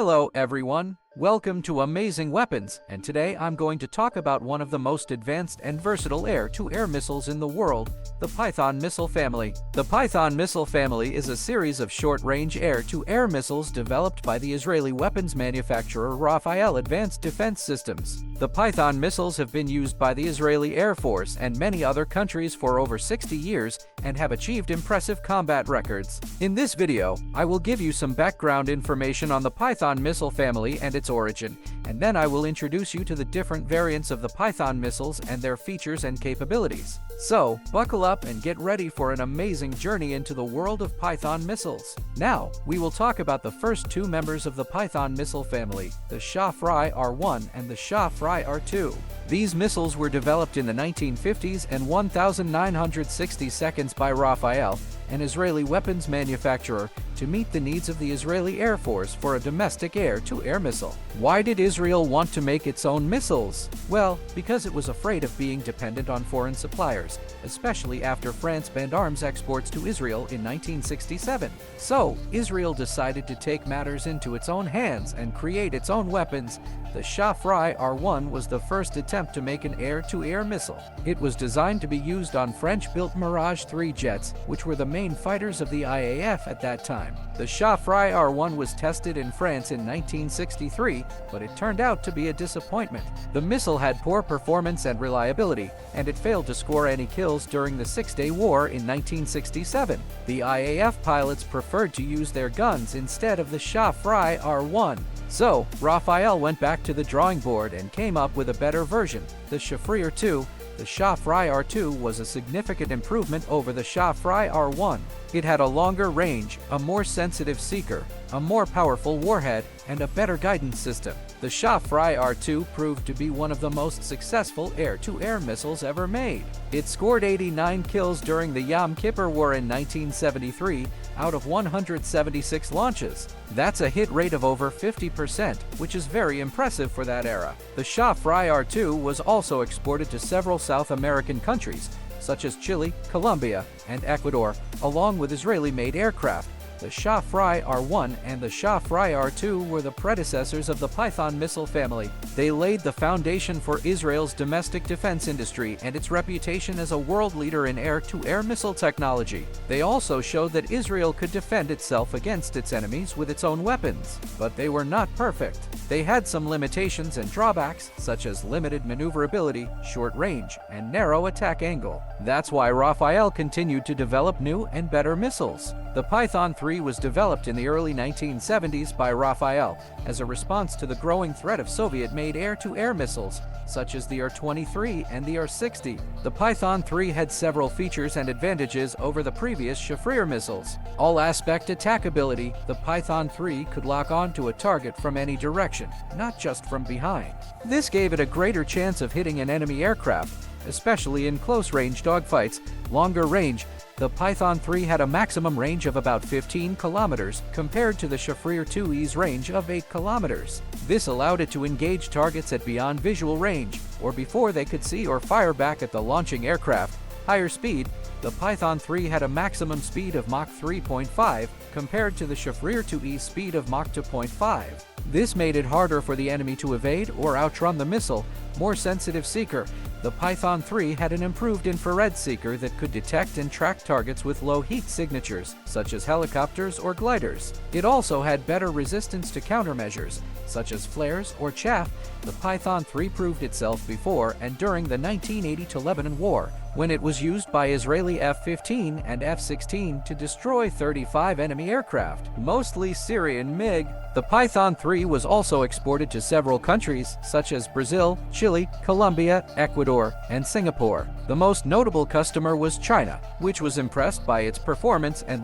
Hello everyone, welcome to Amazing Weapons, and today I'm going to talk about one of the most advanced and versatile air-to-air missiles in the world, the Python missile family. The Python missile family is a series of short-range air-to-air missiles developed by the Israeli weapons manufacturer Rafael Advanced Defense Systems. The Python missiles have been used by the Israeli Air Force and many other countries for over 60 years and have achieved impressive combat records. In this video, I will give you some background information on the Python missile family and its origin, and then I will introduce you to the different variants of the Python missiles and their features and capabilities. So, buckle up and get ready for an amazing journey into the world of Python missiles. Now, we will talk about the first two members of the Python missile family, the Shafrir R1 and the Shafrir R2. These missiles were developed in the 1950s and 1960 seconds by Rafael, an Israeli weapons manufacturer, to meet the needs of the Israeli Air Force for a domestic air-to-air missile. Why did Israel want to make its own missiles? Well, because it was afraid of being dependent on foreign suppliers, especially after France banned arms exports to Israel in 1967. So, Israel decided to take matters into its own hands and create its own weapons. The Shafrir R1 was the first attempt to make an air-to-air missile. It was designed to be used on French-built Mirage 3 jets, which were the main fighters of the IAF at that time. The Shafrir R1 was tested in France in 1963, but it turned out to be a disappointment. The missile had poor performance and reliability, and it failed to score any kills during the Six-Day War in 1967. The IAF pilots preferred to use their guns instead of the Shafrir R1. So, Rafael went back to the drawing board and came up with a better version, the Shafrir 2. The Shafrir R2 was a significant improvement over the Shafrir R1. It had a longer range, a more sensitive seeker, a more powerful warhead, and a better guidance system. The Shafrir R2 proved to be one of the most successful air-to-air missiles ever made. It scored 89 kills during the Yom Kippur War in 1973 out of 176 launches. That's a hit rate of over 50%, which is very impressive for that era. The Shafrir R2 was also exported to several South American countries, such as Chile, Colombia, and Ecuador, along with Israeli-made aircraft. The Shafrir R1 and the Shafrir R2 were the predecessors of the Python missile family. They laid the foundation for Israel's domestic defense industry and its reputation as a world leader in air-to-air missile technology. They also showed that Israel could defend itself against its enemies with its own weapons. But they were not perfect. They had some limitations and drawbacks, such as limited maneuverability, short range, and narrow attack angle. That's why Rafael continued to develop new and better missiles. The Python 3 was developed in the early 1970s by Rafael as a response to the growing threat of Soviet-made air-to-air missiles, such as the R-23 and the R-60. The Python 3 had several features and advantages over the previous Shafrir missiles. All-aspect attack ability, the Python 3 could lock onto a target from any direction, not just from behind. This gave it a greater chance of hitting an enemy aircraft, especially in close-range dogfights. Longer range, the Python 3 had a maximum range of about 15 kilometers compared to the Shafrir 2E's range of 8 kilometers. This allowed it to engage targets at beyond visual range, or before they could see or fire back at the launching aircraft. Higher speed, the Python 3 had a maximum speed of Mach 3.5 compared to the Shafrir 2E's speed of Mach 2.5. This made it harder for the enemy to evade or outrun the missile. More sensitive seeker, the Python 3 had an improved infrared seeker that could detect and track targets with low heat signatures, such as helicopters or gliders. It also had better resistance to countermeasures, such as flares or chaff. The Python 3 proved itself before and during the 1980 Lebanon War, when it was used by Israeli F-15 and F-16 to destroy 35 enemy aircraft, mostly Syrian MiG. The Python 3 was also exported to several countries, such as Brazil, Chile, Colombia, Ecuador, and Singapore. The most notable customer was China, which was impressed by its performance and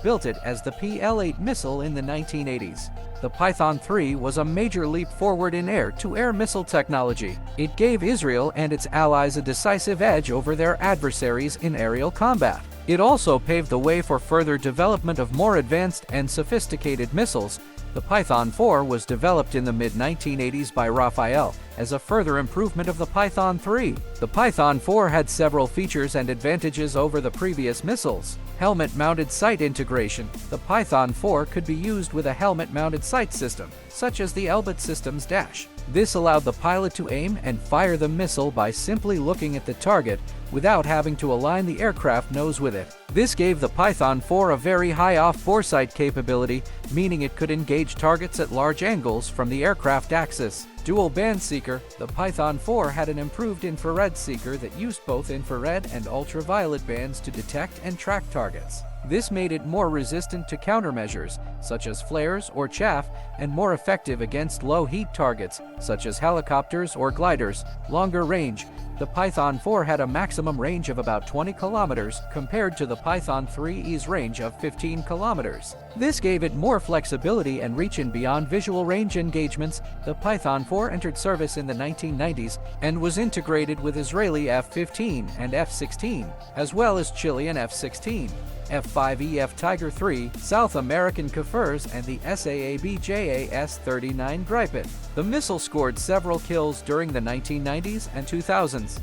built it as the PL-8 missile in the 1980s. The Python 3 was a major leap forward in air-to-air missile technology. It gave Israel and its allies a decisive edge over their adversaries in aerial combat. It also paved the way for further development of more advanced and sophisticated missiles. The Python 4 was developed in the mid-1980s by Rafael as a further improvement of the Python 3. The Python 4 had several features and advantages over the previous missiles. Helmet-mounted sight integration. The Python 4 could be used with a helmet-mounted sight system, such as the Elbit system's dash. This allowed the pilot to aim and fire the missile by simply looking at the target without having to align the aircraft nose with it. This gave the Python 4 a very high off-bore sight capability, meaning it could engage targets at large angles from the aircraft axis. Dual band seeker. The Python 4 had an improved infrared seeker that used both infrared and ultraviolet bands to detect and track targets. This made it more resistant to countermeasures, such as flares or chaff, and more effective against low-heat targets, such as helicopters or gliders. Longer range. The Python 4 had a maximum range of about 20 kilometers compared to the Python 3E's range of 15 kilometers. This gave it more flexibility and reach in beyond visual range engagements. The Python 4 entered service in the 1990s and was integrated with Israeli F-15 and F-16, as well as Chilean F-16. F-5E Tiger III, South American Kaffirs, and the SAAB JAS-39 Gripen. The missile scored several kills during the 1990s and 2000s,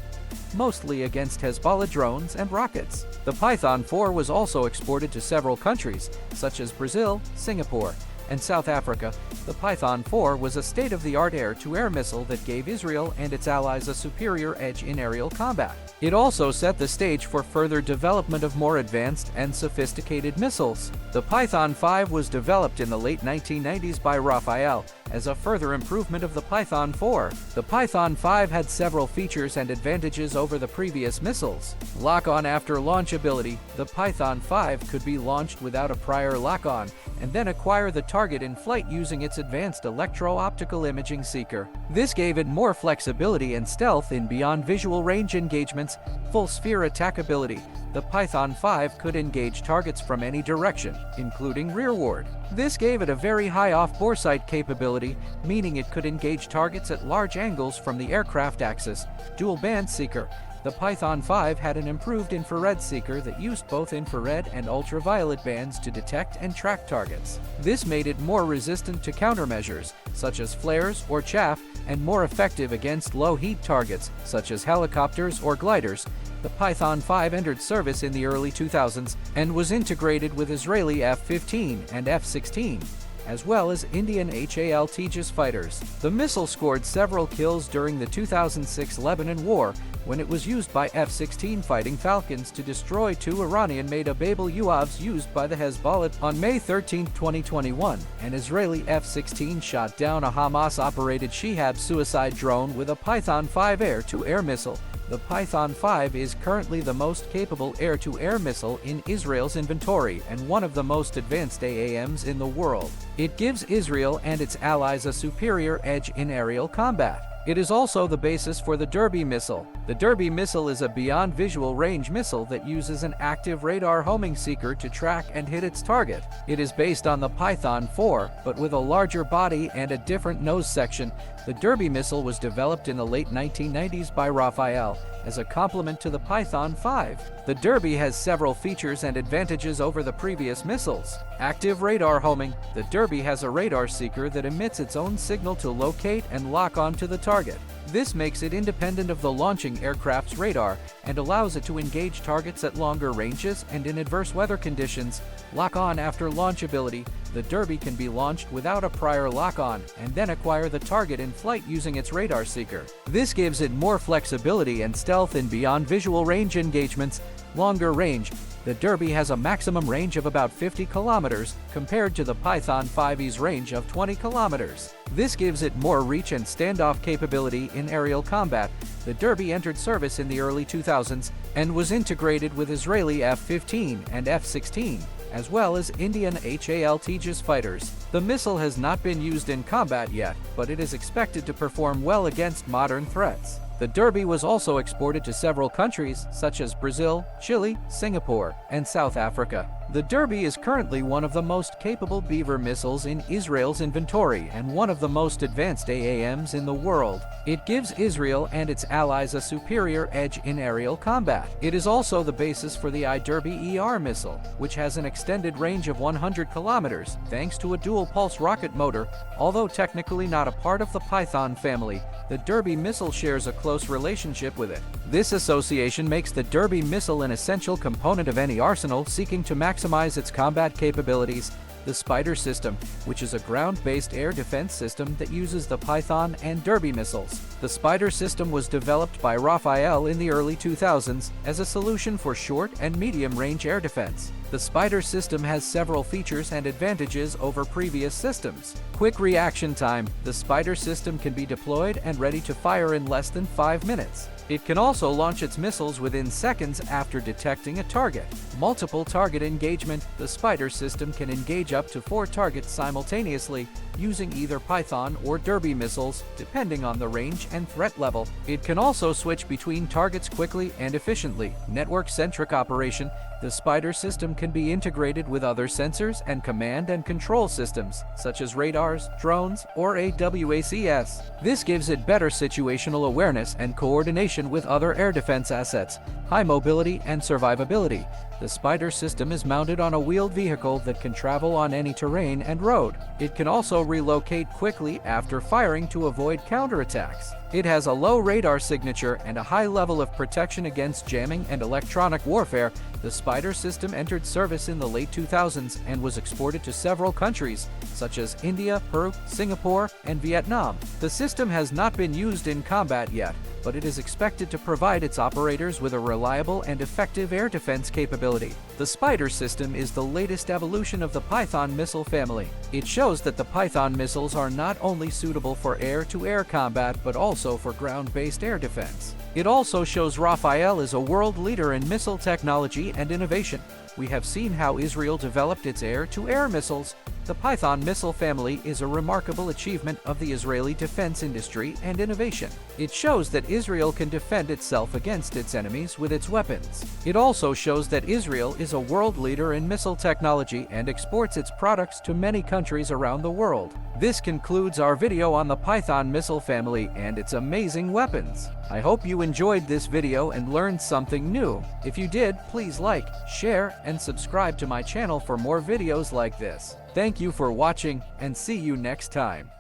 mostly against Hezbollah drones and rockets. The Python 4 was also exported to several countries, such as Brazil, Singapore, and South Africa. The Python 4 was a state-of-the-art air-to-air missile that gave Israel and its allies a superior edge in aerial combat. It also set the stage for further development of more advanced and sophisticated missiles. The Python 5 was developed in the late 1990s by Rafael as a further improvement of the Python 4. The Python 5 had several features and advantages over the previous missiles. Lock-on after launch ability. The Python 5 could be launched without a prior lock-on and then acquire the target in flight using its advanced electro-optical imaging seeker. This gave it more flexibility and stealth in beyond visual range engagements. Full sphere attackability. The Python 5 could engage targets from any direction, including rearward. This gave it a very high off-bore sight capability, meaning it could engage targets at large angles from the aircraft axis. Dual band seeker. The Python 5 had an improved infrared seeker that used both infrared and ultraviolet bands to detect and track targets. This made it more resistant to countermeasures, such as flares or chaff, and more effective against low-heat targets, such as helicopters or gliders. The Python 5 entered service in the early 2000s and was integrated with Israeli F-15 and F-16, as well as Indian HAL Tejas fighters. The missile scored several kills during the 2006 Lebanon War when it was used by F-16 Fighting Falcons to destroy two Iranian-made Ababil UAVs used by the Hezbollah. On May 13, 2021, an Israeli F-16 shot down a Hamas-operated Shihab suicide drone with a Python 5 air-to-air missile. The Python 5 is currently the most capable air-to-air missile in Israel's inventory and one of the most advanced AAMs in the world. It gives Israel and its allies a superior edge in aerial combat. It is also the basis for the Derby missile. The Derby missile is a beyond visual range missile that uses an active radar homing seeker to track and hit its target. It is based on the Python 4, but with a larger body and a different nose section. The Derby missile was developed in the late 1990s by Rafael as a complement to the Python 5. The Derby has several features and advantages over the previous missiles. Active radar homing. The Derby has a radar seeker that emits its own signal to locate and lock onto the target. This makes it independent of the launching aircraft's radar and allows it to engage targets at longer ranges and in adverse weather conditions. Lock-on after launch ability. The Derby can be launched without a prior lock-on and then acquire the target in flight using its radar seeker. This gives it more flexibility and stealth in beyond visual range engagements. Longer range. The Derby has a maximum range of about 50 kilometers compared to the Python 5E's range of 20 kilometers. This gives it more reach and standoff capability in aerial combat. The Derby entered service in the early 2000s and was integrated with Israeli F-15 and F-16, as well as Indian HAL Tejas fighters. The missile has not been used in combat yet, but it is expected to perform well against modern threats. The Derby was also exported to several countries such as Brazil, Chile, Singapore, and South Africa. The Derby is currently one of the most capable Beaver missiles in Israel's inventory and one of the most advanced AAMs in the world. It gives Israel and its allies a superior edge in aerial combat. It is also the basis for the Derby ER missile, which has an extended range of 100 kilometers thanks to a dual-pulse rocket motor. Although technically not a part of the Python family, the Derby missile shares a close relationship with it. This association makes the Derby missile an essential component of any arsenal seeking to maximize its combat capabilities. The SPYDER system, which is a ground-based air defense system that uses the Python and Derby missiles. The SPYDER system was developed by Rafael in the early 2000s as a solution for short and medium-range air defense. The SPYDER system has several features and advantages over previous systems. Quick reaction time. The SPYDER system can be deployed and ready to fire in less than 5 minutes. It can also launch its missiles within seconds after detecting a target. Multiple target engagement. The SPYDER system can engage up to 4 targets simultaneously using either Python or Derby missiles, depending on the range and threat level. It can also switch between targets quickly and efficiently. Network-centric operation. The SPYDER system can be integrated with other sensors and command and control systems, such as radars, drones, or AWACS. This gives it better situational awareness and coordination with other air defense assets. High mobility and survivability. The SPYDER system is mounted on a wheeled vehicle that can travel on any terrain and road. It can also relocate quickly after firing to avoid counterattacks. It has a low radar signature and a high level of protection against jamming and electronic warfare. The SPYDER system entered service in the late 2000s and was exported to several countries, such as India, Peru, Singapore, and Vietnam. The system has not been used in combat yet, but it is expected to provide its operators with a reliable and effective air defense capability. The SPYDER system is the latest evolution of the Python missile family. It shows that the Python missiles are not only suitable for air-to-air combat but also for ground-based air defense. It also shows Rafael is a world leader in missile technology and innovation. We have seen how Israel developed its air-to-air missiles. The Python missile family is a remarkable achievement of the Israeli defense industry and innovation. It shows that Israel can defend itself against its enemies with its weapons. It also shows that Israel is a world leader in missile technology and exports its products to many countries around the world. This concludes our video on the Python missile family and its amazing weapons. I hope you enjoyed this video and learned something new. If you did, please like, share, and subscribe to my channel for more videos like this. Thank you for watching, and see you next time.